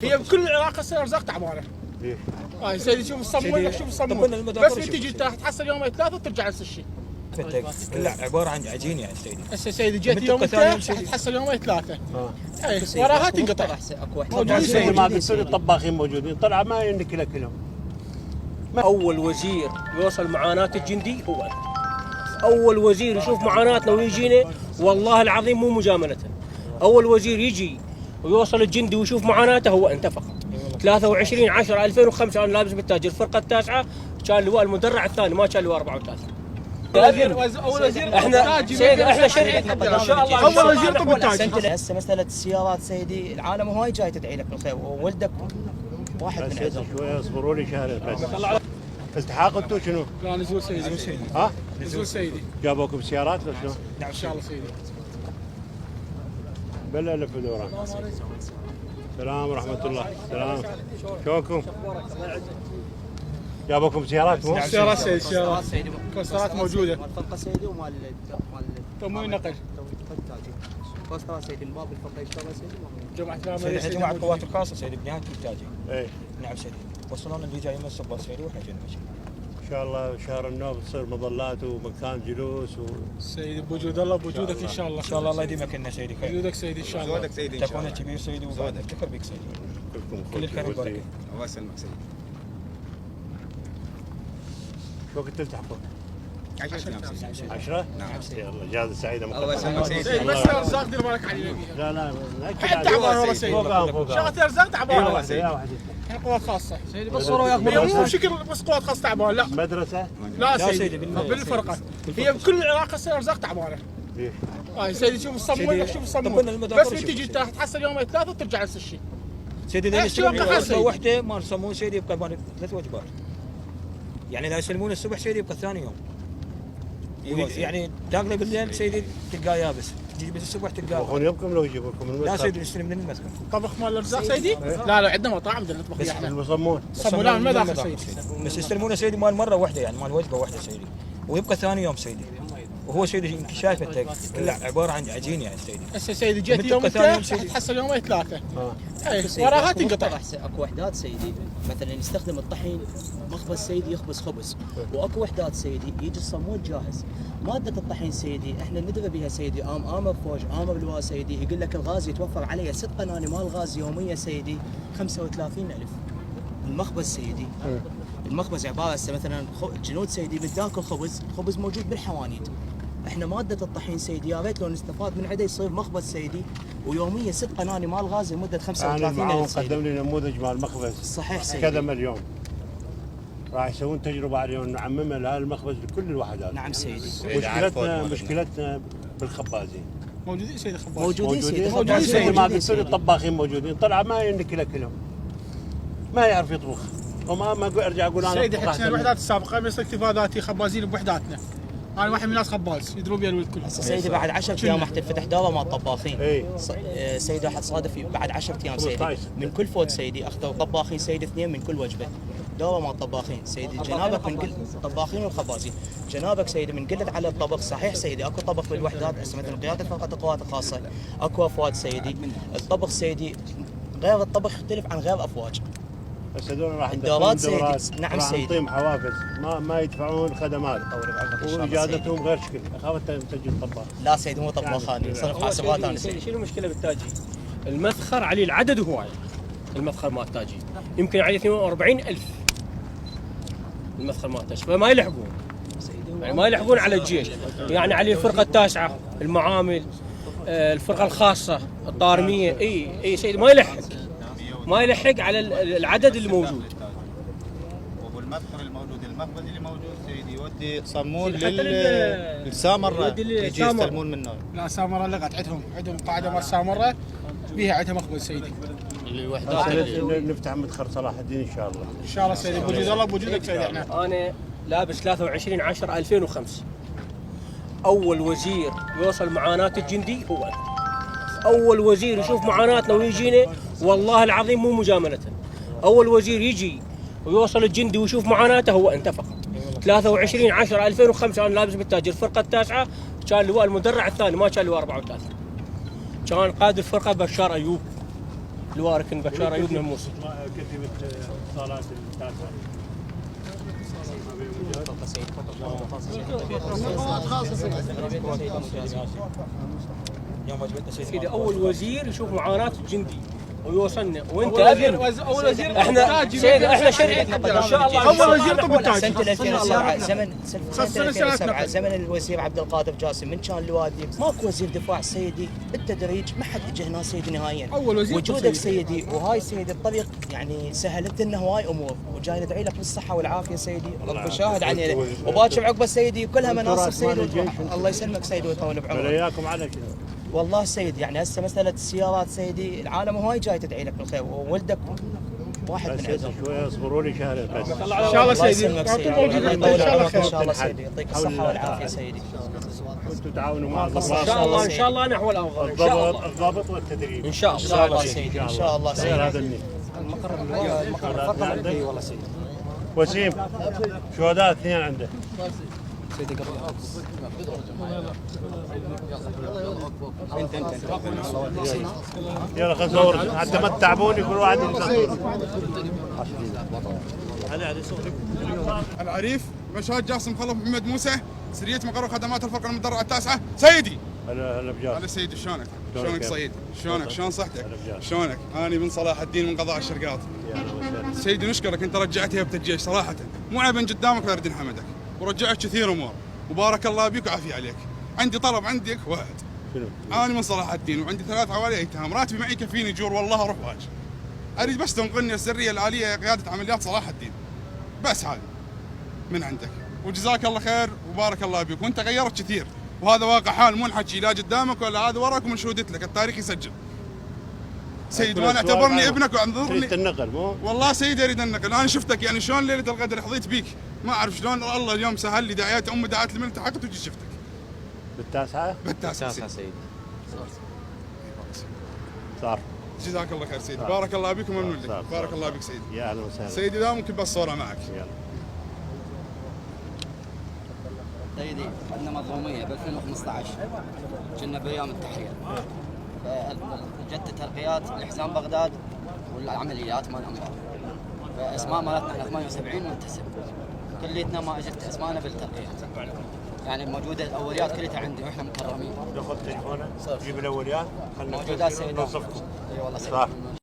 هي بكل العراق هسه الارزاق تعبانه. ليش؟ هاي سيدي شوف الصمون شوف الصمون بس تجي انت تحصل يومين ثلاثه وترجع نفس الشيء. كله عباره عن عجين يا سيدي. هسه سيدي جيت يوم تحصل يومين ثلاثه. اي وراها تنقطع. موجودين سيدي ما قلت لي الطباخين موجودين طلع ما ينك لهم. اول وزير يوصل معاناه الجندي هو أنت. اول وزير يشوف معاناتنا ويجينا والله العظيم مو مجامله. اول وزير يجي ويوصل الجندي ويشوف معاناته هو انت فقط. 23/10/2005 انا لابس بالتاج الفرقه التاسعه كان لواء المدرع الثاني ما كان لواء 34. اول وزير احنا سيدي احنا شركه ان شاء الله اول وزير طب التاج. هسه مساله السيارات سيدي العالم هواي جاي تدعي لك بالخير وولدك واحد من عندهم. شويه اصبروا لي شهر بس. التحاق انتم شنو؟ لا نزول سيدي. ها؟ نزول سيدي. جابوكم سيارات ولا شنو؟ نعم ان شاء الله سيدي. بلا لف دوران. السلام ورحمة الله. السلام. شلونكم؟ جابوكم سيارات مو؟ سيارات سيدي سيارات. كوسترات موجودة. مال الفرقه سيدي ومال تموين نقل. كوسترات سيدي من باب الفرقه يشتغل سيدي. جماعة جماعه القوات الخاصه سيدي بنهايه التاجي. اي. نعم سيدي. وصلونا اللي جاي يمس الباص سيدي واحنا جايين ماشي. ان شاء الله شهر النوب تصير مظلات ومكان جلوس سيدي بوجود الله بوجودك ان شاء الله. ان شاء الله الله يديمك لنا سيدي خير. وجودك سيدي ان شاء الله. زودك سيدي ان شاء تكون الله. كبير سيدي وبعد افتخر بك سيدي. كل الخير والبركه. الله يسلمك سيدي. شو كنت تلتحقون؟ 10 ايام سيدي. 10؟ نعم سيدي. يلا اجازة سعيدة الله يسلمك سيدي. سيدي بس الارزاق دير بالك علينا لا بيها. لا حتى تعبان والله سيدي. فوقهم. شغلة الارزاق تعبانه. يا واحد احنا قوات خاصة. سيدي بالصوره هي وياك مو بشكل بس قوات خاصة تعبانه لا. مدرسة؟ لا لا سيدي سيدي، بالفرقة. هي بكل العراق هسه الارزاق تعبانه. ليش؟ هاي سيدي شوف الصمون شوف الصمون طبنا المدافع بس شوف. تجي تحصل يومين ثلاثة وترجع نفس الشيء. سيدي اذا شو يبقى يستلمون حسن؟ وحده ما يسمون سيدي يبقى 3 وجبات. يعني اذا يسلمون الصبح سيدي يبقى ثاني يوم. يعني تاكله بالليل سيدي تلقاه يابس، تجي بس الصبح تلقاه. يروحون يبكم لو يجيبوا لكم لا المدرسة؟ سيدي نستلم من المسكن. طبخ مال الارزاق سيدي؟ لا لا عندنا مطاعم بدنا نطبخ فيها احنا. المصمون؟ صمون لا ما داخل سيدي. بس يستلمونه سيدي مال مره واحده يعني مال وجبه واحده سيدي. ويبقى ثاني يوم سيدي. وهو سيدي يمكن شايف انت كله عباره عن عجين يعني سيدي. هسه سيدي جيت ومن يوم تبقى ثاني يوم ثلاثة سيدي. تحصل يومين ثلاثة. اي سيدي وراها أكو تنقطع. اكو وحدات سيدي مثلا يستخدم الطحين مخبز سيدي يخبز خبز واكو وحدات سيدي يجي الصمود جاهز. ماده الطحين سيدي احنا ندري بها سيدي امر فوج امر لواء سيدي يقول لك الغاز يتوفر عليه 6 قناني مال غاز يوميا سيدي 35,000. المخبز سيدي المخبز عباره هسه مثلا جنود سيدي بتاكل خبز موجود بالحوانيت. احنا ماده الطحين سيدي يا ريت لو نستفاد من عنده يصير مخبز سيدي ويوميا 6 قناني مال غاز لمده يعني 35,000 المعاون سيدي. قدم لي نموذج مال مخبز صحيح سيدي. كذا مليون. راح يسوون تجربة عليهم نعممها لهذا المخبز لكل الوحدات. نعم سيدي. مشكلتنا بالخبازين. موجودين سيدي خباز. موجودين سيدي. موجودين سيدي ما موجودين قلت لي الطباخين موجودين طلع ما ينك لهم. ما يعرف يطبخ. وما ارجع اقول انا سيدي أطبخ احنا أحسن الوحدات السابقة بس اكتفاء ذاتي خبازين بوحداتنا. انا واحد من الناس خباز يدرون بيها الكل. هسه سيدي بعد 10 ايام راح تنفتح دوره مع الطباخين. اي. سيدي راح تصادف بعد 10 ايام سيدي 15. من كل فوج سيدي اختار طباخين سيدي 2 من كل وجبه. دوره مع الطباخين سيدي جنابك من كل الطباخين والخبازين. جنابك سيدي من قله على الطبخ صحيح سيدي اكو طبخ بالوحدات هسه مثل قياده فرقه القوات الخاصه اكو افواج سيدي. الطبخ سيدي غير الطبخ يختلف عن غير افواج. بس هذول راح الدورات يدخلون سيدي. نعم راح سيدي. نعطيهم حوافز ما يدفعون خدمات. واجازتهم غير شكل. اخاف تسجل طباخ. لا سيدي مو طباخاني صرف حاسبات انا سيدي. شنو المشكله بالتاجي؟ المذخر عليه العدد هواي. المذخر مال التاجي يمكن عليه 42,000. المذخر مال التاجي فما يلحقون. يعني ما يلحقون على الجيش. يعني عليه الفرقه التاسعه، المعامل، الفرقه الخاصه، الطارميه، اي سيدي ما يلحق على العدد اللي موجود. والمذخر الموجود المخبز اللي موجود سيدي يودي صمون حتى للسامره يجي يستلمون منه. لا سامرة لغت عندهم قاعدة مال سامرة بيها عندها مخبز سيدي. نفتح مدخل صلاح الدين ان شاء الله. ان شاء الله سيدي بوجود الله بوجودك سيدي احنا. انا لابس 23/10/2005. اول وزير يوصل معاناه الجندي هو أنت. اول وزير يشوف معاناتنا ويجينا والله العظيم مو مجامله. اول وزير يجي ويوصل الجندي ويشوف معاناته هو انت فقط. 23/10/2005 انا لابس بالتاج الفرقه التاسعه كان لواء المدرع الثاني ما كان لواء 34. كان قائد الفرقه بشار ايوب. الواركن بشار ايوب نموسي. كتبت صالات التاسعه. سيدي اول وزير يشوف معاناه الجندي ويوصلنا وانت اول وزير احنا سيدي احنا شريك ان شاء الله اول وزير طب التاج سنه 2007 سنه 2007 زمن الوزير عبد القادر جاسم من كان لوادي ماكو وزير دفاع سيدي بالتدريج ما حد اجى هنا سيدي نهائيا. اول وزير وجودك سيدي وهاي سيدي الطريق يعني سهلت لنا هواي امور وجاي ندعي لك بالصحه والعافيه سيدي الله شاهد علينا وباكر عقبه سيدي كلها مناصب سيدي الله يسلمك سيدي ويطول بعمرك. وياكم على كذا. والله سيدي يعني هسه مساله السيارات سيدي العالم هواي جاي تدعي لك بالخير وولدك واحد من عندهم. شويه اصبروا لي شهر بس. ان شاء الله سيدي انتم موجودين ان شاء الله خير. ان شاء الله سيدي يعطيك الصحه والعافيه سيدي. كنتوا تعاونوا مع الضباط. ان شاء الله ان شاء الله نحو الافضل ان شاء الله. الضبط والتدريب. ان شاء ان شاء الله الله سيدي ان شاء الله سيدي. هذا النية. المقر والله سيدي. وسيم شهداء اثنين عنده. سيدي قبل يلا خلينا نصور حتى ما تتعبوني كل واحد يصور. العريف مشهد جاسم خلف محمد موسى سرية مقر خدمات الفرقة المدرعة التاسعة سيدي. هلا بجاز. هلا سيدي شلونك؟ شلونك شلونك يا سيدي؟ شلونك؟ شلون صحتك؟ هلا بجاز. شلونك؟ أنا من صلاح الدين من قضاء الشرقاط. يا هلا وسهلا. سيدي نشكرك أنت رجعت هيبة الجيش صراحة مو عيبا قدامك لا يردين حمدك ورجعت كثير أمور وبارك الله بيك وعافية عليك. عندي طلب عندك واحد. شنو؟ أنا من صلاح الدين وعندي 3 عوالي أيتام راتبي معي يكفيني جور والله أروح واجي. أريد بس تنقلني السرية الآلية قيادة عمليات صلاح الدين. بس هذا من عندك وجزاك الله خير وبارك الله بك وانت غيرت كثير وهذا واقع حال مو نحكي لا قدامك ولا هذا وراك ومن شهودت لك التاريخ يسجل. سيد وانا اعتبرني ابنك وانظرني النقل مو؟ والله سيدي اريد النقل انا شفتك يعني شلون ليله القدر حظيت بيك ما اعرف شلون الله اليوم سهل لي دعايات امي دعت لي من التحقت وجيت شفتك بالتاسعه؟ بالتاسعه سيدي. صار. جزاك الله خير سيدي بارك الله بك وممنون لك بارك الله بك سيدي. يا اهلا وسهلا سيدي ذا ممكن بس صوره معك. يلا. سيدي عندنا مظلوميه ب 2015 كنا بايام التحرير جت ترقيات لحزام بغداد والعمليات مال الانبار فاسماء مالتنا احنا 78 منتسب كليتنا ما اجت اسمائنا بالترقيات يعني موجوده الاوليات كلها عندي واحنا مكرمين. دخل تليفونه جيب الاوليات موجودات سيدي. نوصفكم. اي والله سيدي.